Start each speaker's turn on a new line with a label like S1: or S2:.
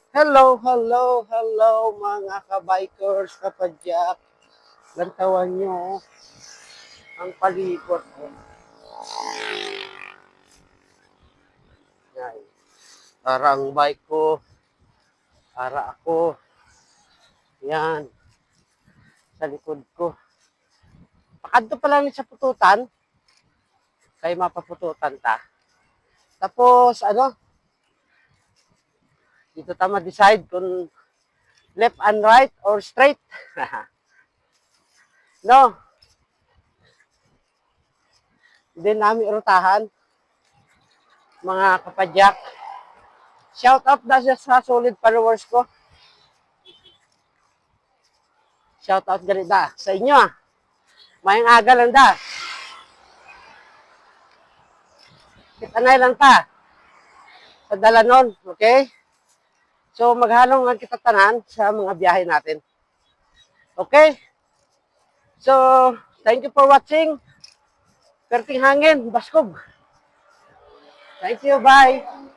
S1: Hello, hello, hello mga kabikers, kapadyak. Lantawan nyo ang palibot ko. Yan. Para ang bike ko, para ako. Yan, sa likod ko. Pakadto pa lang sa pututan, kay mapapututan ta. Tapos, dito ta ma-decide kung left and right or straight. No, hindi namin irutahan, mga kapadyak. Shout out na siya sa solid followers ko. Shout out ganita sa inyo ah. Mayang aga lang da. Kitanay lang ta. Sa Dalanon, okay? So maghalong ang kita tanan sa mga biyahe natin. Okay? So, thank you for watching. Perting hangin, baskog. Thank you, bye.